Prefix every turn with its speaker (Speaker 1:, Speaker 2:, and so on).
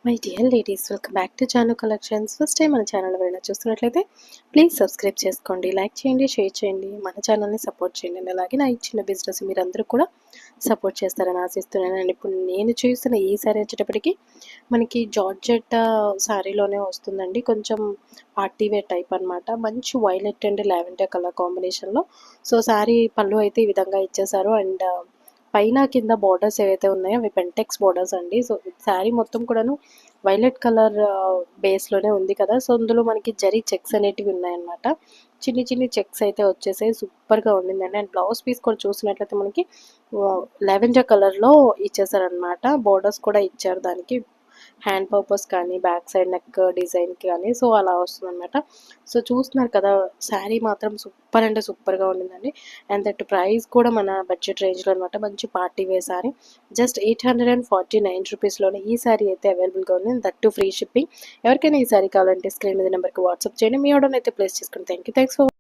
Speaker 1: My dear ladies, welcome back to Janu collections. First time మన channel ఎవరైనా చూస్తున్నట్లయితే please subscribe చేసుకోండి, లైక్ చేయండి, షేర్ చేయండి, మన ఛానల్ని సపోర్ట్ చేయండి. అండ్ అలాగే నా ఇచ్చిన బిజినెస్ మీరందరూ కూడా సపోర్ట్ చేస్తారని ఆశిస్తున్నాను. అండ్ ఇప్పుడు నేను చూస్తున్న ఈ సారీ వచ్చేటప్పటికి మనకి జార్జెట్ శారీలోనే వస్తుందండి. కొంచెం పార్టీ వేర్ టైప్ అనమాట. మంచి వైలెట్ అండ్ లావెండర్ కలర్ కాంబినేషన్లో. సో శారీ పళ్ళు అయితే ఈ విధంగా ఇచ్చేసారు. అండ్ పైన కింద బార్డర్స్ ఏవైతే ఉన్నాయో అవి పెంటెక్స్ బార్డర్స్ అండి. సో శారీ మొత్తం కూడాను వైలెట్ కలర్ బేస్లోనే ఉంది కదా. సో అందులో మనకి జరీ చెక్స్ అనేటివి ఉన్నాయన్నమాట. చిన్ని చిన్ని చెక్స్ అయితే వచ్చేసాయి. సూపర్గా ఉండిందండి. అండ్ బ్లౌజ్ పీస్ కూడా చూసినట్లయితే మనకి లావెండర్ కలర్లో ఇచ్చేసారనమాట. బార్డర్స్ కూడా ఇచ్చారు దానికి, హ్యాండ్ పర్పస్ కానీ బ్యాక్ సైడ్ నెక్ డిజైన్కి కానీ. సో అలా వస్తుందన్నమాట. సో చూస్తున్నారు కదా, శారీ మాత్రం సూపర్ అంటే సూపర్గా ఉండిందండి. అండ్ దట్ ప్రైస్ కూడా మన బడ్జెట్ రేంజ్లో అనమాట. మంచి పార్టీ వేర్ శారీ, జస్ట్ 849 రూపీస్లోనే ఈ శారీ అయితే అవైలబుల్గా ఉంది. That to free shipping. ఎవరికైనా ఈ శారీ కావాలంటే స్క్రీన్ మీద నెంబర్కి వాట్సాప్ చేయండి. మీ ఆర్డర్ని అయితే ప్లేస్ చేసుకోండి. Thanks for